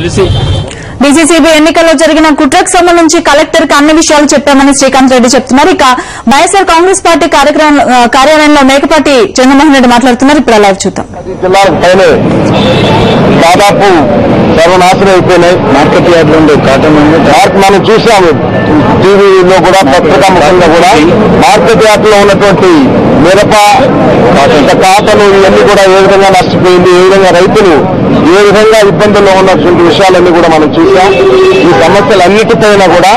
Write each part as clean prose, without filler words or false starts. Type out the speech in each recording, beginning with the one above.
తెలిసి డీసీసీబీ ఎన్నికల్లో జరిగిన కుట్రకు సంబంధించి కలెక్టర్ కు అన్ని విషయాలు చెప్పామని శ్రీకాంత్ రెడ్డి చెప్తున్నారు. ఇక వైఎస్ఆర్ కాంగ్రెస్ పార్టీ కార్యాలయంలో మేకపాటి చంద్రమోహన్ రెడ్డి మాట్లాడుతున్నారు. ఇప్పుడు లైవ్ చూద్దాం. జిల్లాలపైనే దాదాపు సర్వనాశనం అయిపోయినాయి. మార్కెట్ యార్డ్ నుండి కాటన్ మనం చూసాము టీవీలో కూడా పత్రికాముఖంగా కూడా మార్కెట్ యార్డ్ లో ఉన్నటువంటి మిరప కాటన్ ఇవన్నీ కూడా ఏ విధంగా నష్టపోయింది, ఏ విధంగా రైతులు ఏ విధంగా ఇబ్బందుల్లో ఉన్నటువంటి విషయాలన్నీ కూడా మనం చూసాం. ఈ సమస్యలన్నిటిపైన కూడా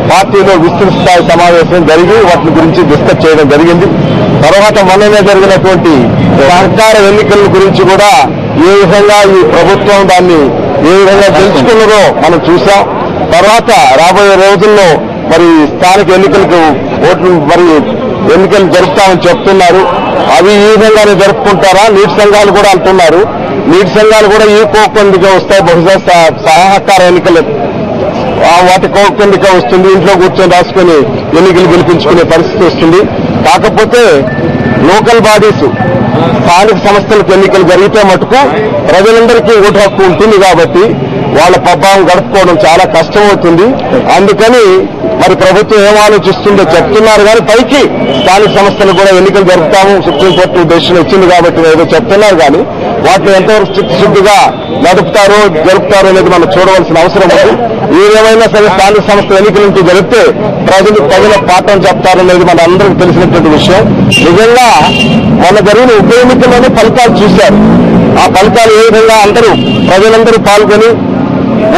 పార్టీలో విస్తృత స్థాయి సమావేశం జరిగి వాటి గురించి డిస్కస్ చేయడం జరిగింది. తర్వాత మొన్ననే జరిగినటువంటి సహకార ఎన్నికల గురించి కూడా ఏ విధంగా ఈ ప్రభుత్వం దాన్ని ఏ విధంగా గెలుచుకున్నదో మనం చూసాం. తర్వాత రాబోయే రోజుల్లో మరి స్థానిక ఎన్నికలకు ఓట్లు మరి ఎన్నికలు జరుపుతామని చెప్తున్నారు. అవి ఈ విధంగానే జరుపుకుంటారా? నీటి సంఘాలు కూడా అంటున్నారు. నీటి సంఘాలు కూడా ఈ కోకొందిగా వస్తాయి. బహుశా సహకార ఎన్నికలు వాటి కోకొందిగా వస్తుంది. ఇంట్లో కూర్చొని రాసుకుని ఎన్నికలు గెలిపించుకునే పరిస్థితి వస్తుంది. కాకపోతే లోకల్ బాడీస్ స్థానిక సంస్థలకు ఎన్నికలు జరిగితే మటుకు ప్రజలందరికీ ఓటు హక్కు ఉంటుంది కాబట్టి వాళ్ళ ప్రభావం గడుపుకోవడం చాలా కష్టమవుతుంది. అందుకని మరి ప్రభుత్వం ఏం ఆలోచిస్తుందో చెప్తున్నారు కానీ పైకి స్థానిక సంస్థలు కూడా ఎన్నికలు జరుపుతాము సుప్రీంకోర్టు డెసిషన్ ఇచ్చింది కాబట్టి ఏదో చెప్తున్నారు కానీ వాటిని ఎంతవరకు చిత్తశుద్ధిగా నడుపుతారో జరుపుతారో అనేది మనం చూడవలసిన అవసరం ఉంది. ఏదేమైనా సరే స్థానిక సంస్థల ఎన్నికలు జరిపితే ప్రజల పాఠం చెప్తారనేది మన అందరికీ తెలిసినటువంటి విషయం. నిజంగా మొన్న జరిగిన ఉప ఎన్నికల్లోనే ఫలితాలు చూశారు. ఆ ఫలితాలు ఏ విధంగా ప్రజలందరూ పాల్గొని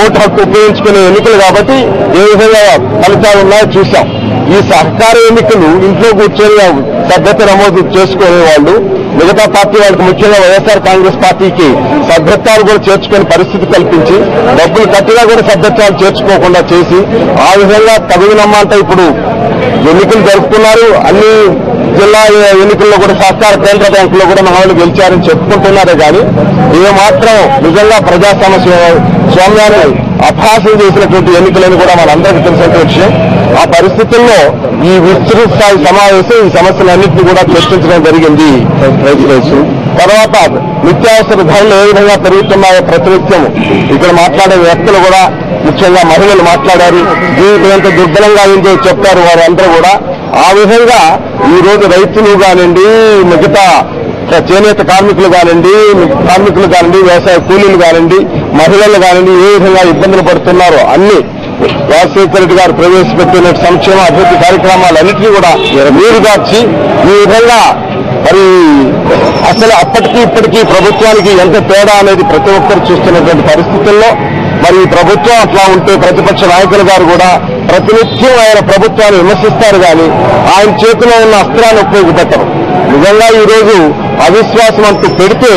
ఓటు హక్కు ఉపయోగించుకునే ఎన్నికలు కాబట్టి ఏ విధంగా ఫలితాలు ఉన్నాయో చూశాం. ఈ సహకార ఎన్నికలు ఇంట్లో కూర్చొని సభ్యత నమోదు చేసుకునే వాళ్ళు మిగతా పార్టీ వాళ్ళకి ముఖ్యంగా వైఎస్ఆర్ కాంగ్రెస్ పార్టీకి సభ్యత్వాలు కూడా చేర్చుకునే పరిస్థితి కల్పించి డబ్బులు కట్టినా కూడా సభ్యత్వాలు చేర్చుకోకుండా చేసి ఆ విధంగా తగుదనమ్మంటే ఇప్పుడు ఎన్నికలు జరుపుకున్నారు. అన్ని జిల్లా ఎన్నికల్లో కూడా సహకార కేంద్ర బ్యాంకులో కూడా మన వాళ్ళు గెలిచారని చెప్పుకుంటున్నారే కానీ ఏమాత్రం నిజంగా ప్రజా స్వామ్యాన్ని అభ్యాసం చేసినటువంటి ఎన్నికలని కూడా మనందరికీ తెలిసినటువంటి విషయం. ఆ పరిస్థితుల్లో ఈ విస్తృత స్థాయి సమావేశం ఈ సమస్యలన్నింటినీ కూడా చర్చించడం జరిగింది. తర్వాత నిత్యావసర ధరలు ఏ విధంగా పెరుగుతున్నాయో ప్రతినిత్యం ఇక్కడ మాట్లాడే వ్యక్తులు కూడా ముఖ్యంగా మహిళలు మాట్లాడారు. జీవితం ఎంత దుర్బలంగా అయిందో చెప్పారు వారందరూ కూడా. ఆ విధంగా ఈ రోజు రైతులు కానివ్వండి, మిగతా చేనేత కార్మికులు కానివ్వండి, వ్యవసాయ కూలీలు కానివ్వండి, మహిళలు కానివ్వండి ఏ విధంగా ఇబ్బందులు పడుతున్నారో అన్ని రాజశేఖర రెడ్డి గారు ప్రవేశపెట్టిన సంక్షేమ అభివృద్ధి కార్యక్రమాలన్నింటినీ కూడా నీరుగార్చి ఈ విధంగా మరి అసలు అప్పటికీ ఇప్పటికీ ప్రభుత్వానికి ఎంత తేడా అనేది ప్రతి ఒక్కరు చూస్తున్నటువంటి పరిస్థితుల్లో మరి ప్రభుత్వం అట్లా ఉంటే ప్రతిపక్ష నాయకులు గారు కూడా ప్రతినిత్యం ఆయన ప్రభుత్వాన్ని విమర్శిస్తారు కానీ ఆయన చేతిలో ఉన్న అస్త్రాన్ని ఉపయోగపెట్టరు. నిజంగా ఈ రోజు అవిశ్వాసం అంటూ పెడితే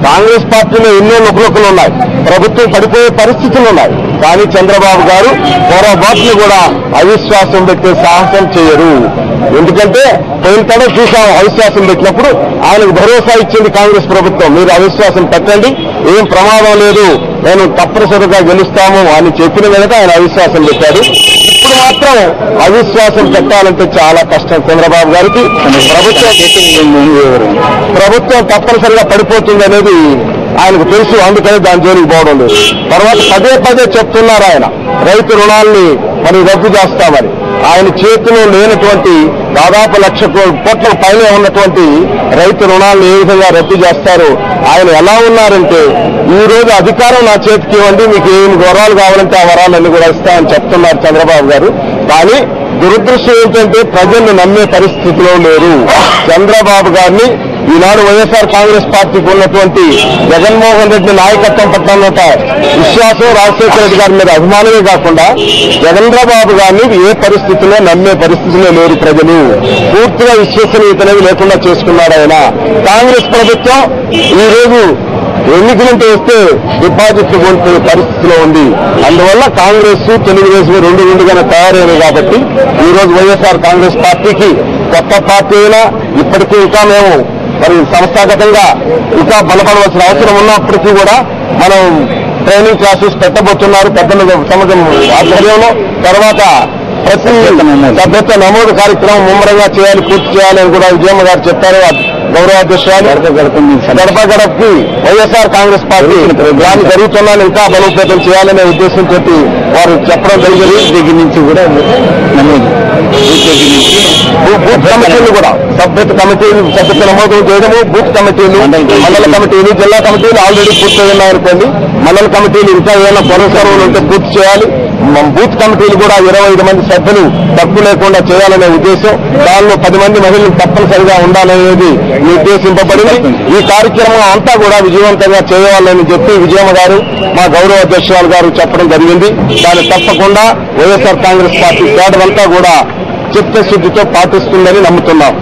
కాంగ్రెస్ పార్టీలో ఎన్నో లుకలుకలు ఉన్నాయి, ప్రభుత్వం పడిపోయే పరిస్థితులు ఉన్నాయి. కానీ చంద్రబాబు గారు పొరపాట్లు కూడా అవిశ్వాసం పెట్టే సాహసం చేయరు. ఎందుకంటే పోయిన తడ చూసాం అవిశ్వాసం పెట్టినప్పుడు ఆయనకు భరోసా ఇచ్చింది కాంగ్రెస్ ప్రభుత్వం, మీరు అవిశ్వాసం పెట్టండి, ఏం ప్రమాదం లేదు, నేను తప్పనిసరిగా గెలుస్తాము అని చెప్పిన మీద ఆయన అవిశ్వాసం పెట్టారు. ఇప్పుడు మాత్రం అవిశ్వాసం పెట్టాలంటే చాలా కష్టం చంద్రబాబు గారికి. ప్రభుత్వం తప్పనిసరిగా పడిపోతుంది అనేది ఆయనకు తెలుసు, అందుకని దాని జోలికి పోవడం లేదు. తర్వాత పదే చెప్తున్నారు ఆయన రైతు రుణాల్ని మనం రద్దు చేస్తామని. ఆయన చేతిలో లేనటువంటి దాదాపు 1,00,000 కోట్ల పైన ఉన్నటువంటి రైతు రుణాలను ఏ విధంగా రద్దు చేస్తారు? ఆయన ఎలా ఉన్నారంటే ఈ రోజు అధికారం నా చేతికి ఇవ్వండి, మీకు ఏమి వరాలు కావాలంటే ఆ వరాలన్నీ కూడా ఇస్తామని చెప్తున్నారు చంద్రబాబు గారు. కానీ దురదృష్టం ఏంటంటే ప్రజలను నమ్మే పరిస్థితిలో లేరు. చంద్రబాబు గారిని ఈనాడు వైఎస్ఆర్ కాంగ్రెస్ పార్టీకి ఉన్నటువంటి జగన్మోహన్ రెడ్డి నాయకత్వం పట్ల విశ్వాసం, రాజశేఖర రెడ్డి గారి మీద అభిమానమే కాకుండా చంద్రబాబు గారిని ఏ పరిస్థితిలో నమ్మే పరిస్థితిలో లేరు ప్రజలు. పూర్తిగా విశ్వసనీయత అనేది లేకుండా చేసుకున్నాడు ఆయన. కాంగ్రెస్ ప్రభుత్వం ఈ రోజు ఎన్నికలంటే వస్తే డిపాజిట్లు కోల్పోయే పరిస్థితిలో ఉంది. అందువల్ల కాంగ్రెస్ తెలుగుదేశం రెండుగానే తయారైనవి కాబట్టి ఈ రోజు వైఎస్ఆర్ కాంగ్రెస్ పార్టీకి కొత్త పార్టీ అయినా ఇప్పటికీ ఇంకా మేము మరి సంస్థాగతంగా ఇంకా బలపడవలసిన అవసరం ఉన్నప్పటికీ కూడా మనం ట్రైనింగ్ క్లాసెస్ పెట్టబోతున్నారు పెద్దల సమాజం ఆధ్వర్యంలో. తర్వాత ప్రతి సభ్యత్వ నమోదు కార్యక్రమం ముమ్మరంగా చేయాలి, పూర్తి చేయాలని కూడా విజయమ్మ గారు చెప్పారు. గౌరవ అధ్యక్షురాలు గడప గడపకి వైఎస్ఆర్ కాంగ్రెస్ పార్టీ దాన్ని జరుగుతున్నాను ఇంకా బలోపేతం చేయాలనే ఉద్దేశంతో వారు చెప్పడం జరిగింది. దగ్గర నుంచి కూడా బూత్ కమిటీలు కూడా సభ్యత్వ నమోదు చేయడము, బూత్ కమిటీలు, మండల కమిటీలు, జిల్లా కమిటీలు ఆల్రెడీ పూర్తి ఉన్నాయనుకోండి. మండల కమిటీలు ఇంకా ఏమైనా పురస్కారాలు ఉంటే పూర్తి చేయాలి. బూత్ కమిటీలు కూడా 25 మంది సభ్యులు తక్కువ లేకుండా చేయాలనే ఉద్దేశం, దానిలో 10 మంది మహిళలు తప్పనిసరిగా ఉండాలనేది నిర్దేశింపబడింది. ఈ కార్యక్రమం అంతా కూడా విజయవంతంగా చేయాలని చెప్పి విజయమ్మ గారు మా గౌరవ అధ్యక్షురాలు గారు చెప్పడం జరిగింది. దాన్ని తప్పకుండా వైఎస్ఆర్ కాంగ్రెస్ పార్టీ కేడర్ అంతా కూడా చిత్తశుద్ధితో పాటిస్తుందని నమ్ముతున్నాం.